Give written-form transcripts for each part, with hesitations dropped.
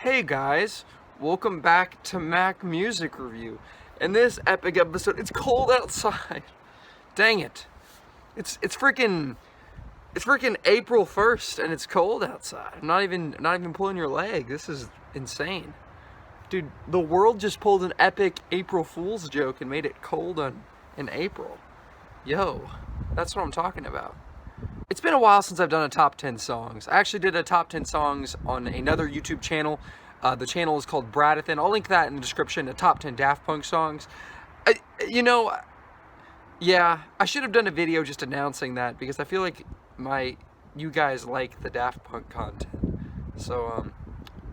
Hey guys, welcome back to Mac Music Review. In this epic episode, it's cold outside. Dang it. It's freaking April 1st and it's cold outside. I'm not even pulling your leg. This is insane. Dude, the world just pulled an epic April Fool's joke and made it cold in April. Yo, that's what I'm talking about. It's been a while since I've done a top 10 songs. I actually did a top 10 songs on another YouTube channel. The channel is called Bradathan. I'll link that in the description, the top 10 Daft Punk songs. Yeah, I should have done a video just announcing that because I feel like you guys like the Daft Punk content. So,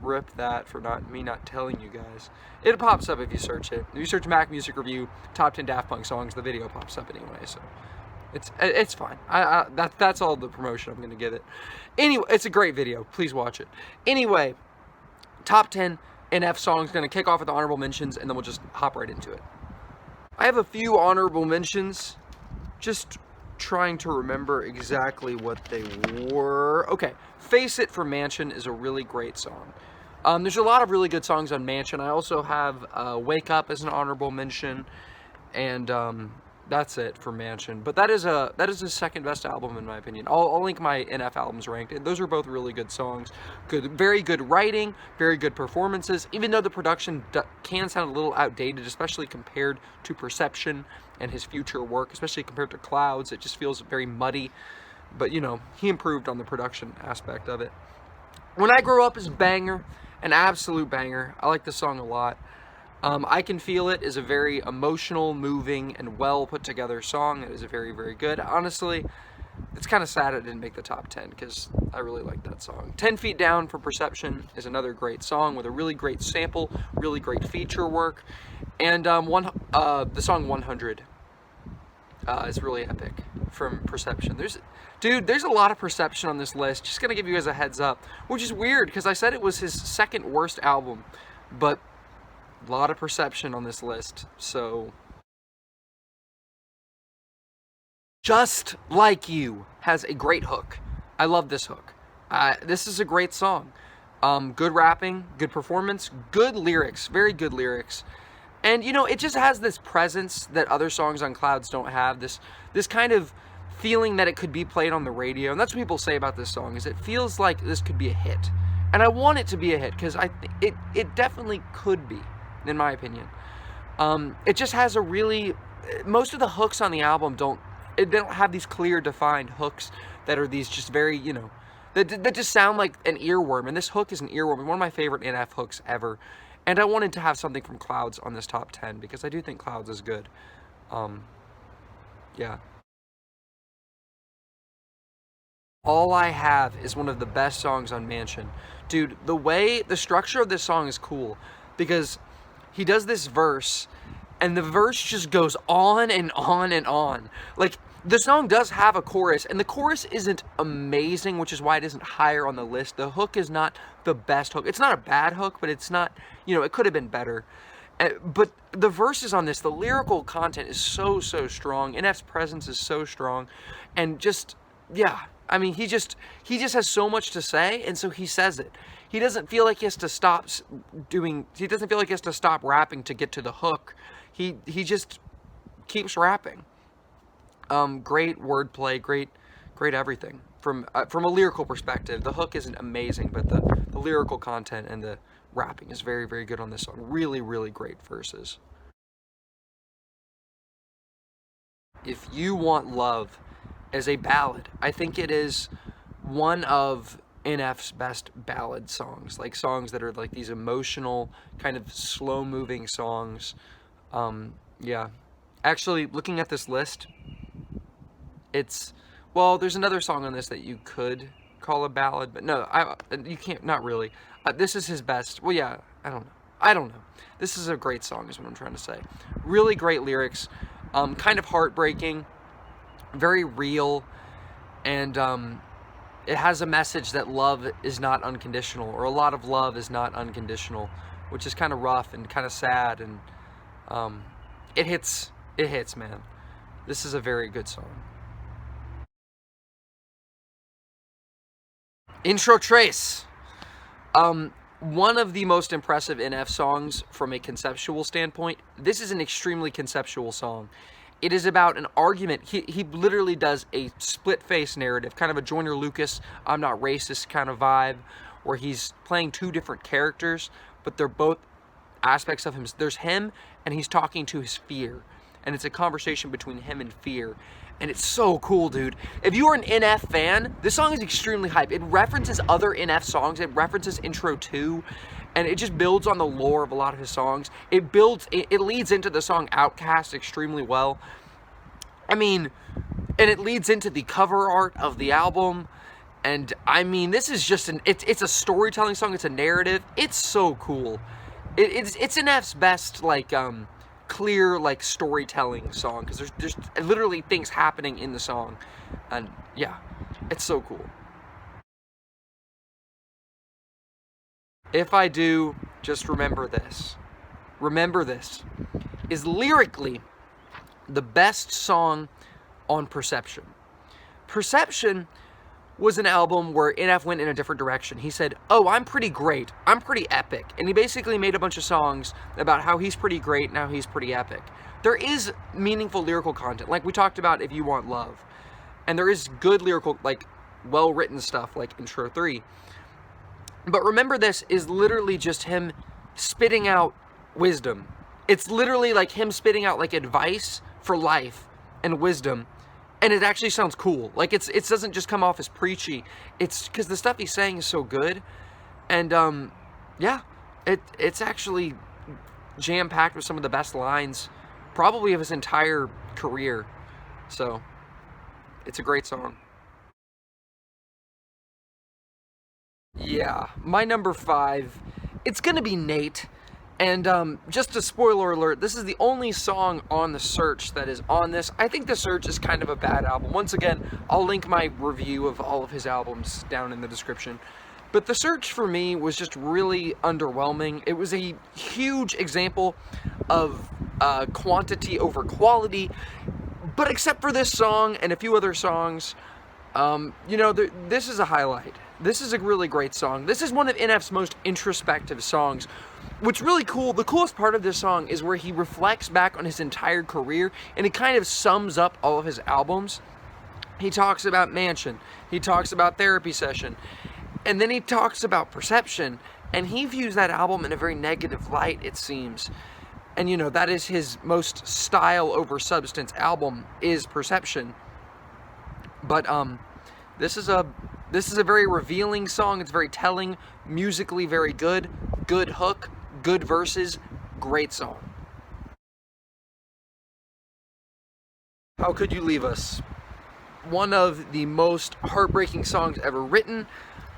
rip that for me not telling you guys. It pops up if you search it. If you search Mac Music Review, top 10 Daft Punk songs, the video pops up anyway, so. It's fine. That's all the promotion I'm gonna give it. Anyway, it's a great video. Please watch it. Anyway, top 10 NF songs. Gonna kick off with the honorable mentions, and then we'll just hop right into it. I have a few honorable mentions. Just trying to remember exactly what they were. Okay, Face It from Mansion is a really great song. There's a lot of really good songs on Mansion. I also have Wake Up as an honorable mention, and that's it for Mansion. But that is his second best album in my opinion. I'll link my NF albums ranked. Those are both really good songs. Very good writing, very good performances. Even though the production can sound a little outdated, especially compared to Perception and his future work, especially compared to Clouds, it just feels very muddy. But you know, he improved on the production aspect of it. When I Grow Up is a banger, an absolute banger. I like this song a lot. I Can Feel It is a very emotional, moving, and well put together song. It is very, very good. Honestly, it's kind of sad it didn't make the top 10 because I really like that song. 10 Feet Down for Perception is another great song with a really great sample, really great feature work. And the song 100 is really epic from Perception. There's a lot of Perception on this list. Just gonna give you guys a heads up, which is weird because I said it was his second worst album, but a lot of Perception on this list. So Just Like You has a great hook. I love this hook. This is a great song. Good rapping, good performance, good lyrics, very good lyrics. And you know, it just has this presence that other songs on Clouds don't have. This kind of feeling that it could be played on the radio. And that's what people say about this song, is it feels like this could be a hit. And I want it to be a hit because it definitely could be, in my opinion. It just has most of the hooks on the album they don't have these clear defined hooks that are these just very, that just sound like an earworm. And this hook is an earworm. One of my favorite NF hooks ever. And I wanted to have something from Clouds on this top 10 because I do think Clouds is good. Yeah. All I Have is one of the best songs on Mansion. Dude, the structure of this song is cool because he does this verse and the verse just goes on and on and on. Like, the song does have a chorus, and the chorus isn't amazing, which is why it isn't higher on the list. The hook is not the best hook. It's not a bad hook, but it's not, it could have been better. But the verses on this, the lyrical content is so, so strong. NF's presence is so strong. And just, yeah, I mean, he just has so much to say, and so he says it. He doesn't feel like he has to stop rapping to get to the hook. He just keeps rapping. Great wordplay, great everything. From a lyrical perspective, the hook isn't amazing, but the lyrical content and the rapping is very, very good on this song. Really, really great verses. If You Want Love as a ballad, I think it is one of NF's best ballad songs. Like songs that are like these emotional, kind of slow-moving songs. Yeah. Actually, looking at this list, there's another song on this that you could call a ballad, but no, you can't, not really. This is his best. Well, yeah, I don't know. This is a great song is what I'm trying to say. Really great lyrics, kind of heartbreaking, very real, and it has a message that love is not unconditional, or a lot of love is not unconditional, which is kind of rough and kind of sad, and it hits, man. This is a very good song. Intro Trace. one of the most impressive NF songs from a conceptual standpoint. This is an extremely conceptual song. It is about an argument. He literally does a split-face narrative, kind of a Joyner Lucas, I'm not racist kind of vibe, where he's playing two different characters, but they're both aspects of him. There's him, and he's talking to his fear. And it's a conversation between him and fear. And it's so cool, dude. If you are an NF fan, this song is extremely hype. It references other NF songs. It references Intro 2. And it just builds on the lore of a lot of his songs. It leads into the song Outcast extremely well. I mean, and it leads into the cover art of the album. And I mean, this is just it's a storytelling song. It's a narrative. It's so cool. It's NF's best, like, clear, like, storytelling song, because there's literally things happening in the song, and yeah, it's so cool. If I Do, Just Remember This is lyrically the best song on Perception. Perception was an album where NF went in a different direction. He said, oh, I'm pretty great, I'm pretty epic. And he basically made a bunch of songs about how he's pretty great and how he's pretty epic. There is meaningful lyrical content, like we talked about If You Want Love. And there is good lyrical, like, well-written stuff, like Intro 3. But Remember This is literally just him spitting out wisdom. It's literally like him spitting out, like, advice for life and wisdom. And it actually sounds cool. Like, it doesn't just come off as preachy. It's because the stuff he's saying is so good. And, yeah, it's actually jam-packed with some of the best lines, probably of his entire career. So, it's a great song. Yeah, my number 5, it's gonna be Nate. And just a spoiler alert, this is the only song on The Search that is on this. I think The Search is kind of a bad album. Once again, I'll link my review of all of his albums down in the description. But The Search for me was just really underwhelming. It was a huge example of quantity over quality. But except for this song and a few other songs, you know, this is a highlight. This is a really great song. This is one of NF's most introspective songs. What's really cool, the coolest part of this song is where he reflects back on his entire career, and it kind of sums up all of his albums. He talks about Mansion, he talks about Therapy Session, and then he talks about Perception, and he views that album in a very negative light, it seems. And you know, that is his most style over substance album, is Perception. But this is a very revealing song. It's very telling, musically very good hook, good verses, great song. How Could You Leave Us? One of the most heartbreaking songs ever written.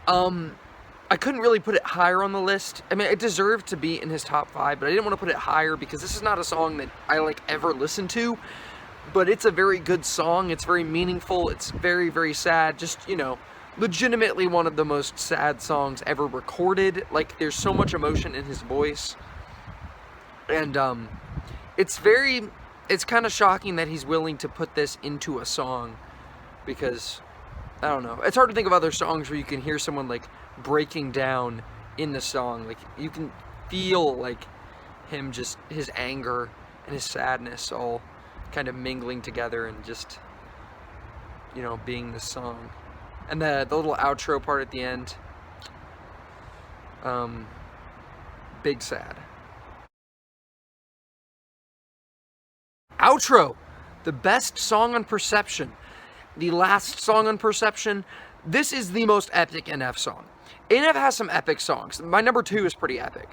I couldn't really put it higher on the list. I mean, it deserved to be in his top 5, but I didn't want to put it higher because this is not a song that I, like, ever listen to. But it's a very good song. It's very meaningful. It's very, very sad. Just, you know, legitimately one of the most sad songs ever recorded. Like, there's so much emotion in his voice. And it's kind of shocking that he's willing to put this into a song, because I don't know, it's hard to think of other songs where you can hear someone, like, breaking down in the song. Like, you can feel, like, him, just his anger and his sadness all kind of mingling together and just, you know, being the song. And the little outro part at the end, big sad. Outro, the best song on Perception, the last song on Perception. This is the most epic NF song. NF has some epic songs. My number 2 is pretty epic.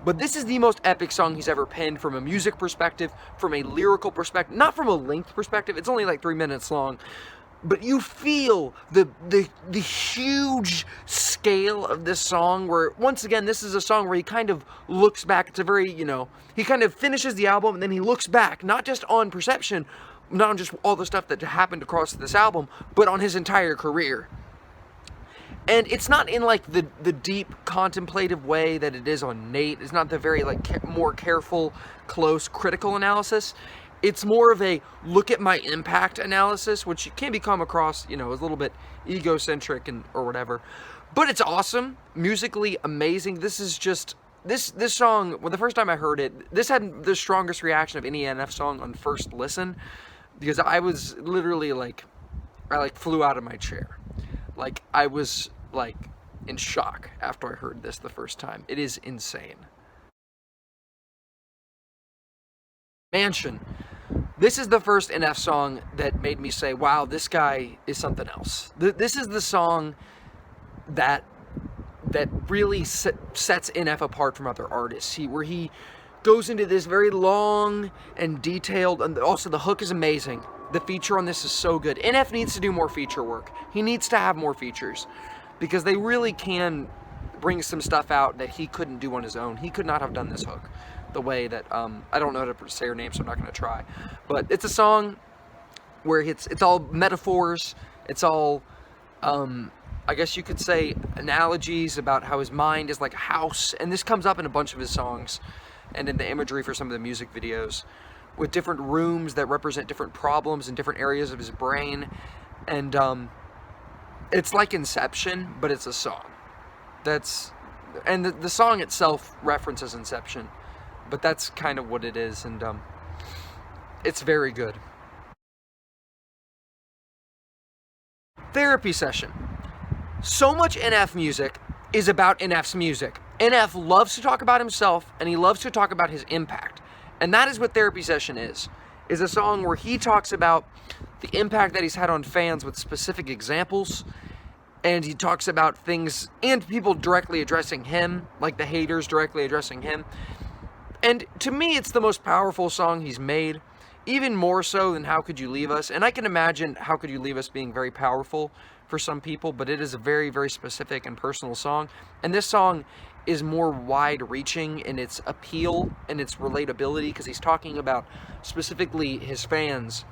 But this is the most epic song he's ever penned from a music perspective, from a lyrical perspective, not from a length perspective. It's only like 3 minutes long. But you feel the huge scale of this song, where, once again, this is a song where he kind of looks back. It's a very, you know, he kind of finishes the album and then he looks back, not just on Perception, not on just all the stuff that happened across this album, but on his entire career. And it's not in, like, the deep, contemplative way that it is on Nate. It's not the very, like, more careful, close, critical analysis. It's more of a look at my impact analysis, which can become across, you know, as a little bit egocentric or whatever. But it's awesome, musically amazing. This is just, this song, well, the first time I heard it, this had the strongest reaction of any NF song on first listen, because I was literally like, I like flew out of my chair. Like, I was like in shock after I heard this the first time. It is insane. Mansion. This is the first NF song that made me say, wow, this guy is something else. This is the song that really sets NF apart from other artists. Where he goes into this very long and detailed, and also the hook is amazing. The feature on this is so good. NF needs to do more feature work. He needs to have more features, because they really can bring some stuff out that he couldn't do on his own. He could not have done this hook the way that, I don't know how to say her name, so I'm not going to try. But it's a song where it's all metaphors. It's all, I guess you could say, analogies about how his mind is like a house. And this comes up in a bunch of his songs and in the imagery for some of the music videos, with different rooms that represent different problems in different areas of his brain. And it's like Inception, but it's a song. And the song itself references Inception, but that's kind of what it is, and it's very good. Therapy Session. So much NF music is about NF's music. NF loves to talk about himself, and he loves to talk about his impact. And that is what Therapy Session is a song where he talks about the impact that he's had on fans with specific examples, and he talks about things and people directly addressing him, like the haters directly addressing him. And to me, it's the most powerful song he's made, even more so than How Could You Leave Us. And I can imagine How Could You Leave Us being very powerful for some people, but it is a very, very specific and personal song. And this song is more wide-reaching in its appeal and its relatability, because he's talking about specifically his fans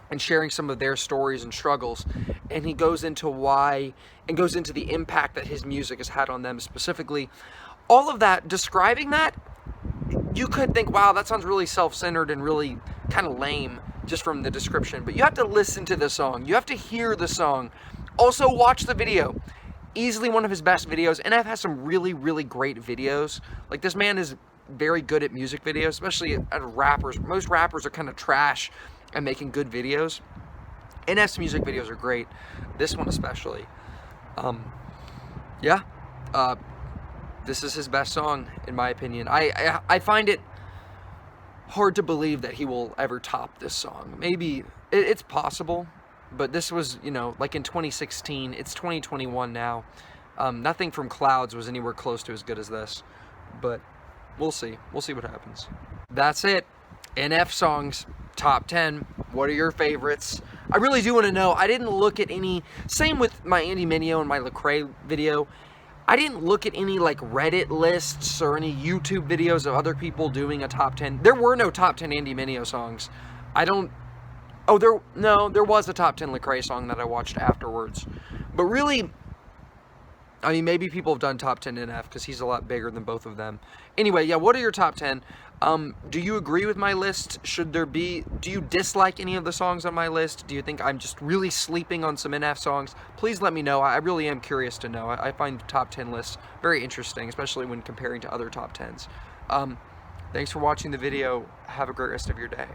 and sharing some of their stories and struggles. And he goes into why, and goes into the impact that his music has had on them specifically. All of that, describing that, you could think, wow, that sounds really self-centered and really kind of lame just from the description. But you have to listen to the song. You have to hear the song. Also, watch the video. Easily one of his best videos. NF has some really, really great videos. Like, this man is very good at music videos, especially at rappers. Most rappers are kind of trash at making good videos. NF's music videos are great. This one especially. Yeah. This is his best song, in my opinion. I find it hard to believe that he will ever top this song. Maybe it's possible, but this was, you know, like in 2016. It's 2021 now. Nothing from Clouds was anywhere close to as good as this, but we'll see. We'll see what happens. That's it. NF songs, top 10. What are your favorites? I really do want to know. I didn't look at any, same with my Andy Mineo and my Lecrae video. I didn't look at any like Reddit lists or any YouTube videos of other people doing a top 10. There were no top 10 Andy Mineo songs. There was a top 10 Lecrae song that I watched afterwards. But really, I mean, maybe people have done top 10 NF because he's a lot bigger than both of them. Anyway, yeah, what are your top 10? Do you agree with my list? Do you dislike any of the songs on my list? Do you think I'm just really sleeping on some NF songs? Please let me know. I really am curious to know. I find top 10 lists very interesting, especially when comparing to other top 10s. Thanks for watching the video. Have a great rest of your day.